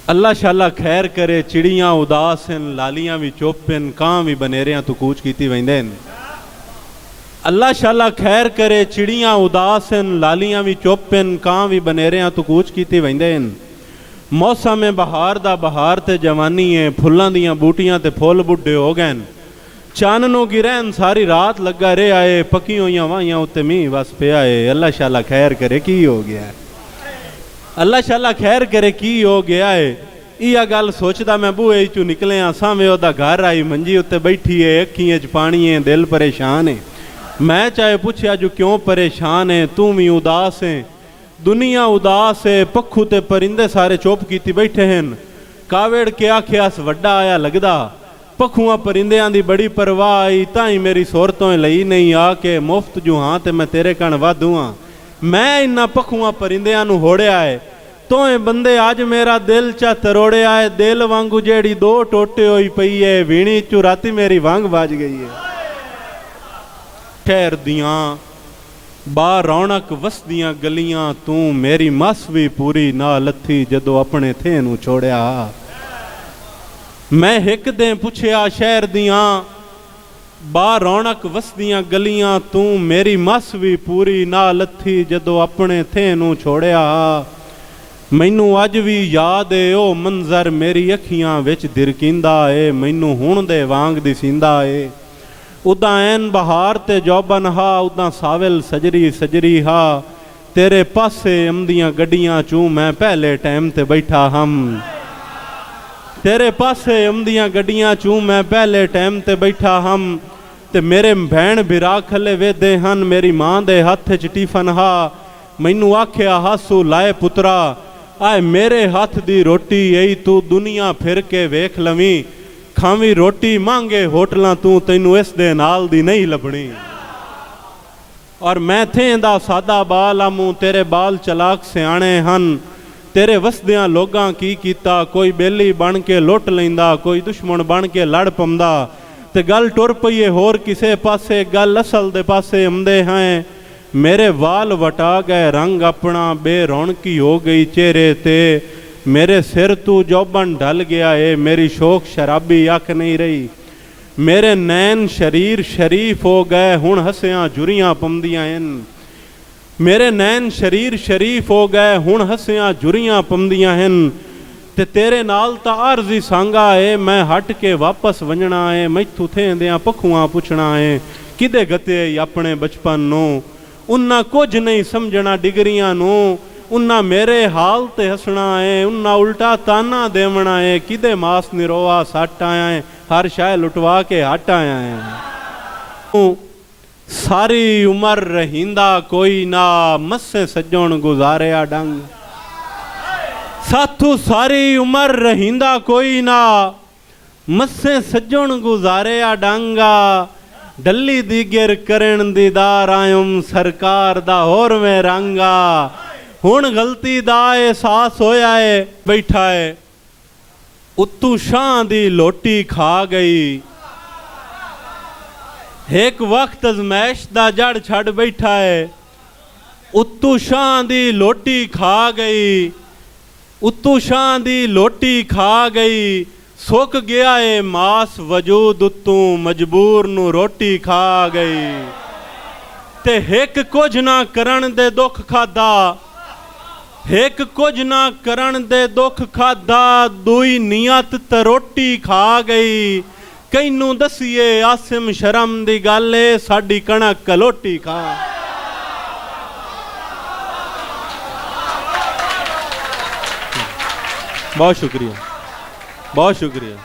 अल्लाह शाला खैर करे, चिड़ियाँ उदास हैं, लालियाँ भी चुप हैं, कां भी बनेरियां तो कूच कीती वेंदे हैं। अल्लाह शाला खैर करे, चिड़ियाँ उदास हैं, लालियाँ भी चुप हैं, कां भी बनेरियां तो कूच कीती वेंदे हैं। मौसम है बहार दा, बहार ते जवानी है, फुल्लां दियां बूटियां ते फुल बुढ़े हो गए। चाननों गिरैन सारी रात लगा रहे आए, पकी हुई वाहियां उत्ते मींह बस पिया है। अल्लाह शाला खैर करे की हो गया है, अल्लाह शाला खैर करे की हो गया है। इह गल सोचदा मैं बूहे चू निकलिया, सामने ओदा घर आई, मंजी उत्ते बैठी है, अखियां च पानी है, दिल परेशान है। मैं चाहे पूछया जो क्यों परेशान है, तू भी उदास है, दुनिया उदास है, पखू ते परिंदे सारे चुप कीती बैठे हैं। कावेड़ के आखियास वड्डा आया लगदा, पखुआ परिंदियां दी बड़ी परवाह आई, ताई मेरी सोरतों लई नहीं आके मुफ्त जू हाँ ते मैं तेरे कण वाधू हाँ। मैं इन्ना पखुआ परिंदियां नू होड़िया है, तोए बंदे अज मेरा दिल चा तरोड़िया है। दिल वांगू जेड़ी दो टोटे होई पई है, वीणी चू राती मेरी वांग बाज गई है। ठहर दियां बा रौनक वसदियां गलियां, तू मेरी मस भी पूरी ना लथी जदों अपने थे नू छोड़िया। मैं हिक दे पुछया शहर दियां बा रौनक वसदियां गलियां, तू मेरी मस भी पूरी ना लथी जदों अपने थे नू छोड़िया। मैनू अज भी याद है ओ मंजर, मेरी अखियां विच दिरकिंदा है, मैनू हुण दे वांग दिसींदा है। उदा ऐन बहार ते जौबन हा, उदा साविल सजरी सजरी हा, तेरे पासे आमदियां गड्डियां चूं मैं पहले टाइम ते बैठा हम। तेरे पासे आमदियां गड्डियां चूं मैं पहले टाइम ते बैठा हम। ते मेरे भैन बिरा खले वेदे हन, मेरी मां दे हथ च टिफन हा। मैनू आख्या हासू लाए पुत्रा, आए मेरे हाथ दी रोटी आई, तू दुनिया फिर के वेख लवी, खावी रोटी मांगे होटलां तू, तैनू इस दे नाल दी नहीं लभनी। और मैं थे दा सादा बाल आमू, तेरे बाल चलाक सियाणे हन। तेरे वसदियां लोगां की कीता, कोई बेली बन के लुट लैंदा, कोई दुश्मन बन के लड़ पौंदा। ते गल टुर पई है होर किसे पासे, गल असल दे पासे आंदे हैं। मेरे वाल वटा गए रंग अपना, बेरौनकी हो गई चेहरे ते, मेरे सिर तू जौबन ढल गया है, मेरी शोक शराबी अख नहीं रही। मेरे नैन शरीर शरीफ हो गए, हुण हसियां जुरियां पौंदियां हन। मेरे नैन शरीर शरीफ हो गए, हुण हसियां जुरियां पौंदियां हन। ते तेरे नाल ता आरजी सांगा है, मैं हट के वापस वंजना है, मैथू थेंदियां पखुआं पुछना है, किदे गते अपने बचपन नू। उन्ना कुछ नहीं समझना डिगरियां नू, उन्ना मेरे हाल ते हसना है, उन्ना उल्टा ताना देवना है, किदे मास निरोआ सट आया है, हर शाय लुटवा के हट आया है। सारी उम्र रहिंदा कोई ना, मस्से सज्जण गुजारिया डंग। साथू सारी उम्र रहिंदा कोई ना, मस्से सज्जण गुजारिया डांगा। डली दी गिर करन दीदार आयुम, सरकार दा होर में रंगा। हुण गलती दा एहसास होया है, बैठा है उत्तू शाह दी लोटी खा गई। एक वक्त अजमैश दा जड़ छड़ बैठा है, उत्तू शाह दी लोटी खा गई। उत्तू शाह दी लोटी खा गई, सुक गया है मास वजूद उत्तू, मजबूर नू रोटी खा गई। ते हिक कुछ ना करन दे दुख खादा, हिक कुछ ना करन दे दुख खादा, दुई नियत ते रोटी खा गई। कैनू दसीए आसिम शर्म दी गल है, साडी कणक कलोटी खा। बहुत शुक्रिया, बहुत शुक्रिया।